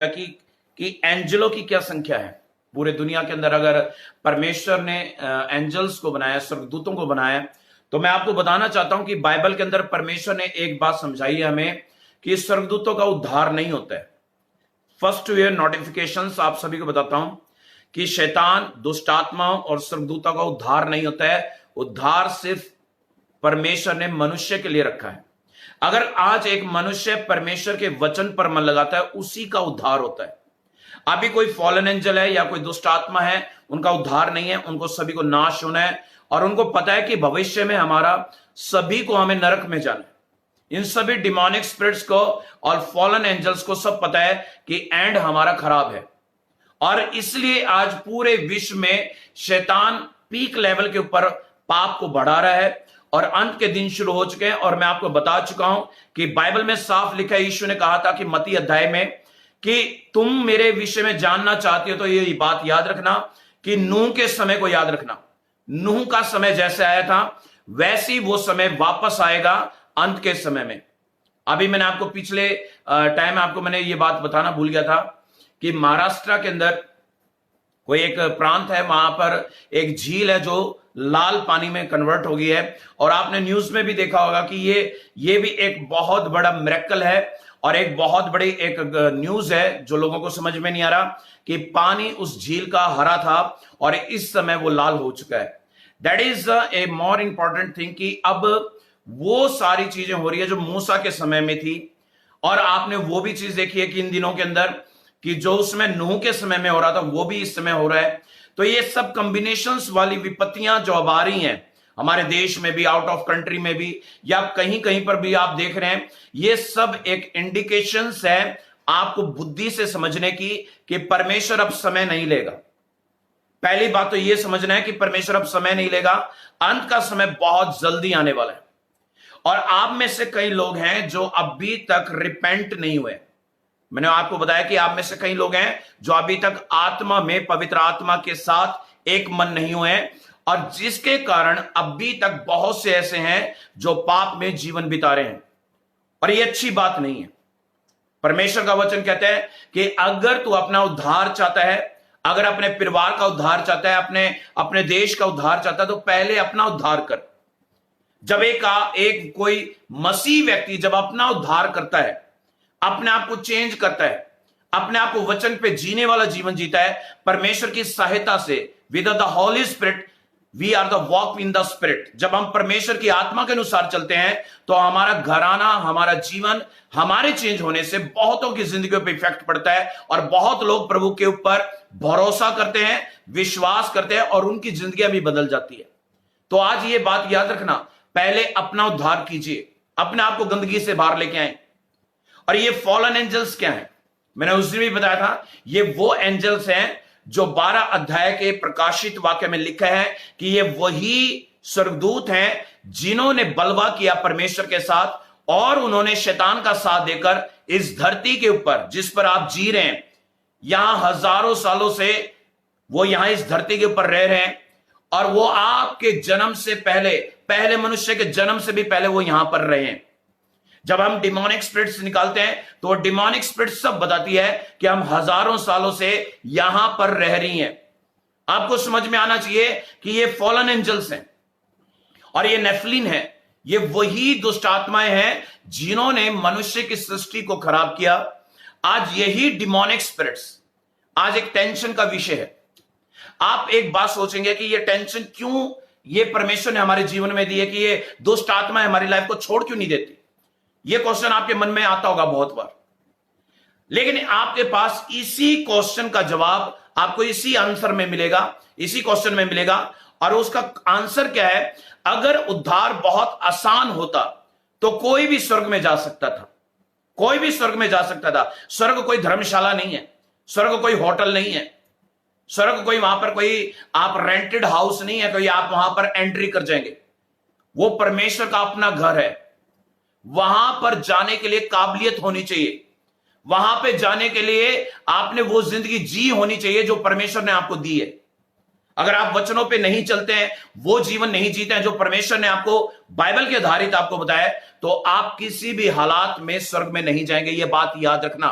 कि एंजलों की क्या संख्या है पूरे दुनिया के अंदर। अगर परमेश्वर ने एंजल्स को बनाया, स्वर्गदूतों को बनाया, तो मैं आपको बताना चाहता हूं कि बाइबल के अंदर परमेश्वर ने एक बात समझाई है हमें कि स्वर्गदूतों का उद्धार नहीं होता है। फर्स्ट ईयर नोटिफिकेशंस आप सभी को बताता हूं कि शैतान, दुष्ट आत्माओं और स्वर्गदूतों का उद्धार नहीं होता है। उद्धार सिर्फ परमेश्वर ने मनुष्य के लिए रखा है। अगर आज एक मनुष्य परमेश्वर के वचन पर मन लगाता है, उसी का उद्धार होता है। अभी कोई फॉलन एंजल है या कोई दुष्ट आत्मा है, उनका उद्धार नहीं है। उनको सभी को नाश होना है और उनको पता है कि भविष्य में हमारा सभी को हमें नरक में जाना है। इन सभी डिमोनिक स्पिरिट्स को और फॉलन एंजल्स को सब पता है कि एंड हमारा खराब है। और इसलिए आज पूरे विश्व में शैतान पीक लेवल के ऊपर पाप को बढ़ा रहा है और अंत के दिन शुरू हो चुके हैं। और मैं आपको बता चुका हूं कि बाइबल में साफ लिखा है, यीशु ने कहा था कि मत्ती अध्याय में कि तुम मेरे विषय में जानना चाहती हो तो ये बात याद रखना कि नूह के समय को याद रखना। नूह का समय जैसे आया था वैसे ही वो समय वापस आएगा अंत के समय में। अभी मैंने आपको पिछले टाइम आपको मैंने ये बात बताना भूल गया था कि महाराष्ट्र के अंदर कोई एक प्रांत है, वहां पर एक झील है जो लाल पानी में कन्वर्ट हो गई है। और आपने न्यूज में भी देखा होगा कि ये भी एक बहुत बड़ा मिरेकल है और एक बहुत बड़ी एक न्यूज है जो लोगों को समझ में नहीं आ रहा कि पानी उस झील का हरा था और इस समय वो लाल हो चुका है। That is a more important thing कि अब वो सारी चीजें हो रही है जो मूसा के समय में थी। और आपने वो भी चीज देखी है कि इन दिनों के अंदर कि जो उसमें नूह के समय में हो रहा था वो भी इस समय हो रहा है। तो ये सब कॉम्बिनेशंस वाली विपत्तियां जो अब आ रही हैं हमारे देश में भी, आउट ऑफ कंट्री में भी, या कहीं कहीं पर भी आप देख रहे हैं, ये सब एक इंडिकेशंस है आपको बुद्धि से समझने की कि परमेश्वर अब समय नहीं लेगा। पहली बात तो यह समझना है कि परमेश्वर अब समय नहीं लेगा, अंत का समय बहुत जल्दी आने वाला है। और आप में से कई लोग हैं जो अभी तक रिपेंट नहीं हुए। मैंने आपको बताया कि आप में से कई लोग हैं जो अभी तक आत्मा में, पवित्र आत्मा के साथ एक मन नहीं हुए हैं और जिसके कारण अभी तक बहुत से ऐसे हैं जो पाप में जीवन बिता रहे हैं। और ये अच्छी बात नहीं है। परमेश्वर का वचन कहता है कि अगर तू अपना उद्धार चाहता है, अगर अपने परिवार का उद्धार चाहता है, अपने देश का उद्धार चाहता है, तो पहले अपना उद्धार कर। जब एक कोई मसीह व्यक्ति जब अपना उद्धार करता है, अपने आप को चेंज करता है, अपने आप को वचन पे जीने वाला जीवन जीता है, परमेश्वर की सहायता से, with the Holy Spirit we are the walk in the Spirit. जब हम परमेश्वर की आत्मा के अनुसार चलते हैं तो हमारा घराना, हमारा जीवन, हमारे चेंज होने से बहुतों की जिंदगियों पे इफेक्ट पड़ता है और बहुत लोग प्रभु के ऊपर भरोसा करते हैं, विश्वास करते हैं और उनकी जिंदगियां भी बदल जाती है। तो आज ये बात याद रखना, पहले अपना उद्धार कीजिए, अपने आप को गंदगी से बाहर लेके आए। और ये फॉलन एंजल्स क्या है? मैंने उस दिन भी बताया था, ये वो एंजल्स हैं जो 12 अध्याय के प्रकाशित वाक्य में लिखा है कि ये वही स्वर्गदूत हैं जिन्होंने बलवा किया परमेश्वर के साथ और उन्होंने शैतान का साथ देकर इस धरती के ऊपर जिस पर आप जी रहे हैं, यहां हजारों सालों से वो यहां इस धरती के ऊपर रह रहे हैं। और वो आपके जन्म से पहले मनुष्य के जन्म से भी पहले वो यहां पर रहे हैं। जब हम डिमोनिक स्पिरिट्स निकालते हैं तो डिमोनिक स्पिरिट सब बताती है कि हम हजारों सालों से यहां पर रह रही हैं। आपको समझ में आना चाहिए कि ये फॉलन एंजल्स हैं और ये नेफिलीन है। ये वही दुष्ट आत्माएं हैं जिन्होंने मनुष्य की सृष्टि को खराब किया। आज यही डिमोनिक स्पिरिट्स आज एक टेंशन का विषय है। आप एक बात सोचेंगे कि ये टेंशन क्यों ये परमेश्वर ने हमारे जीवन में दी है, कि ये दुष्ट आत्मा हमारी लाइफ को छोड़ क्यों नहीं देती। ये क्वेश्चन आपके मन में आता होगा बहुत बार, लेकिन आपके पास इसी क्वेश्चन का जवाब आपको इसी आंसर में मिलेगा, इसी क्वेश्चन में मिलेगा। और उसका आंसर क्या है? अगर उद्धार बहुत आसान होता तो कोई भी स्वर्ग में जा सकता था, कोई भी स्वर्ग में जा सकता था। स्वर्ग कोई धर्मशाला नहीं है, स्वर्ग कोई होटल नहीं है, स्वर्ग कोई वहां पर कोई आप रेंटेड हाउस नहीं है, कोई आप वहां पर एंट्री कर जाएंगे। वो परमेश्वर का अपना घर है। वहां पर जाने के लिए काबिलियत होनी चाहिए, वहां पे जाने के लिए आपने वो जिंदगी जी होनी चाहिए जो परमेश्वर ने आपको दी है। अगर आप वचनों पे नहीं चलते हैं, वो जीवन नहीं जीते हैं जो परमेश्वर ने आपको बाइबल के आधारित आपको बताया, तो आप किसी भी हालात में स्वर्ग में नहीं जाएंगे। ये बात याद रखना।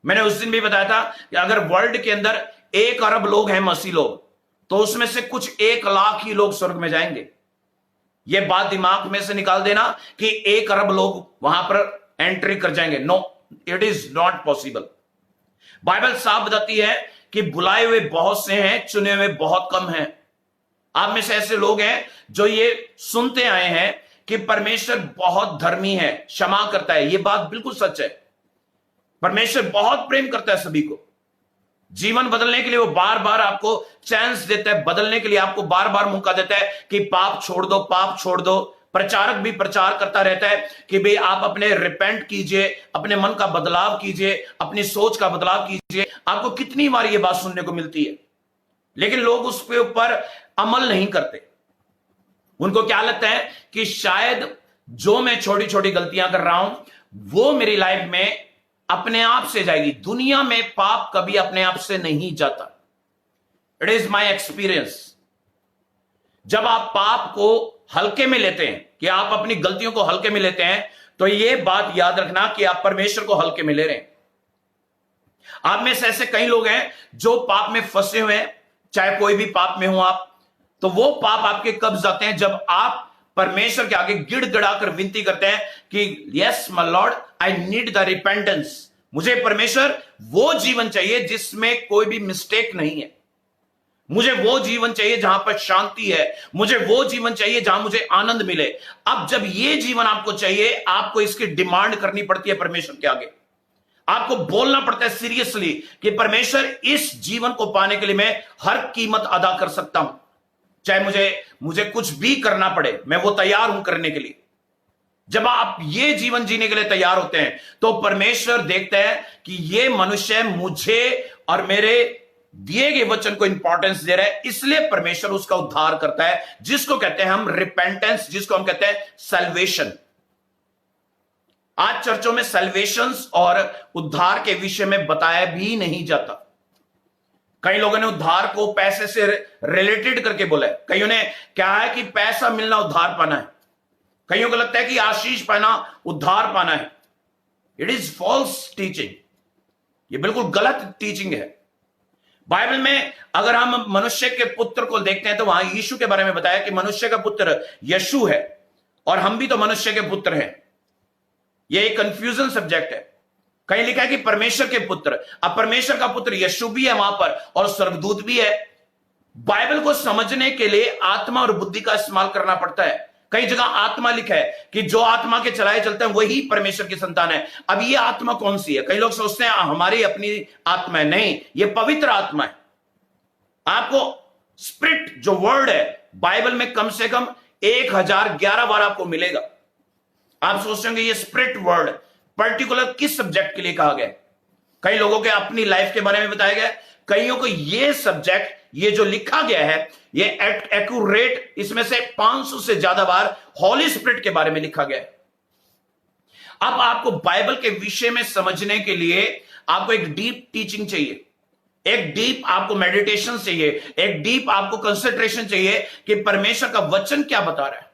मैंने उस दिन भी बताया था कि अगर वर्ल्ड के अंदर 1 अरब लोग हैं मसीह लोग, तो उसमें से कुछ 1 लाख ही लोग स्वर्ग में जाएंगे। यह बात दिमाग में से निकाल देना कि 1 अरब लोग वहां पर एंट्री कर जाएंगे। No, it is not possible. Bible साफ बताती है कि बुलाए हुए बहुत से हैं, चुने हुए बहुत कम हैं। आप में से ऐसे लोग हैं जो ये सुनते आए हैं कि परमेश्वर बहुत धर्मी है, क्षमा करता है। यह बात बिल्कुल सच है। परमेश्वर बहुत प्रेम करता है सभी को। जीवन बदलने के लिए वो बार बार आपको चांस देता है, बदलने के लिए आपको बार बार मौका देता है कि पाप छोड़ दो, पाप छोड़ दो। प्रचारक भी प्रचार करता रहता है कि भाई आप अपने रिपेंट कीजिए, अपने मन का बदलाव कीजिए, अपनी सोच का बदलाव कीजिए। आपको कितनी बार ये बात सुनने को मिलती है, लेकिन लोग उसके ऊपर अमल नहीं करते। उनको क्या लगता है कि शायद जो मैं छोटी छोटी गलतियां कर रहा हूं वो मेरी लाइफ में अपने आप से जाएगी। दुनिया में पाप कभी अपने आप से नहीं जाता। It is my experience. जब आप पाप को हल्के में लेते हैं, कि आप अपनी गलतियों को हल्के में लेते हैं, तो यह बात याद रखना कि आप परमेश्वर को हल्के में ले रहे हैं। आप में से ऐसे कई लोग हैं जो पाप में फंसे हुए हैं, चाहे कोई भी पाप में हो आप, तो वो पाप आपके कब जाते हैं? जब आप परमेश्वर के आगे गिड़गिड़ाकर विनती करते हैं कि yes my Lord, I need the repentance. मुझे परमेश्वर वो जीवन चाहिए जिसमें कोई भी मिस्टेक नहीं है। मुझे वो जीवन चाहिए जहां पर शांति है। मुझे वो जीवन चाहिए जहां मुझे आनंद मिले। अब जब ये जीवन आपको चाहिए, आपको इसकी डिमांड करनी पड़ती है परमेश्वर के आगे। आपको बोलना पड़ता है सीरियसली कि परमेश्वर, इस जीवन को पाने के लिए मैं हर कीमत अदा कर सकता हूं, चाहे मुझे कुछ भी करना पड़े, मैं वो तैयार हूं करने के लिए। जब आप ये जीवन जीने के लिए तैयार होते हैं, तो परमेश्वर देखता है कि ये मनुष्य मुझे और मेरे दिए गए वचन को इंपॉर्टेंस दे रहा है, इसलिए परमेश्वर उसका उद्धार करता है, जिसको कहते हैं हम रिपेंटेंस, जिसको हम कहते हैं सैल्वेशन। आज चर्चों में सैल्वेशन और उद्धार के विषय में बताया भी नहीं जाता। कई लोगों ने उद्धार को पैसे से रिलेटेड करके बोला है। कईयों ने क्या है कि पैसा मिलना उद्धार पाना है। कईयों को लगता है कि आशीष पाना उद्धार पाना है। It is false teaching. ये बिल्कुल गलत टीचिंग है। बाइबल में अगर हम मनुष्य के पुत्र को देखते हैं, तो वहां यीशु के बारे में बताया कि मनुष्य का पुत्र यीशु है, और हम भी तो मनुष्य के पुत्र हैं। यह एक कंफ्यूजन सब्जेक्ट है। कहीं लिखा है कि परमेश्वर के पुत्र, अब परमेश्वर का पुत्र यीशु भी है वहां पर, और स्वर्गदूत भी है। बाइबल को समझने के लिए आत्मा और बुद्धि का इस्तेमाल करना पड़ता है। कई जगह आत्मा लिखा है कि जो आत्मा के चलाए चलते हैं वही परमेश्वर की संतान है। अब ये आत्मा कौन सी है? कई लोग सोचते हैं हमारी अपनी आत्मा है। नहीं, ये पवित्र आत्मा है। आपको स्पिरिट जो वर्ड है बाइबल में कम से कम 1011 बार आपको मिलेगा। आप सोचते होंगे ये स्पिरिट वर्ड पर्टिकुलर किस सब्जेक्ट के लिए कहा गया? कई लोगों के अपनी लाइफ के बारे में बताया गया, कईयों को ये सब्जेक्ट, ये जो लिखा गया है, ये एक्यूरेट, इसमें से 500 से ज्यादा बार हॉली स्पिरिट के बारे में लिखा गया है। अब आपको बाइबल के विषय में समझने के लिए आपको एक डीप टीचिंग चाहिए, एक डीप आपको मेडिटेशन चाहिए, एक डीप आपको कंसंट्रेशन चाहिए कि परमेश्वर का वचन क्या बता रहा है।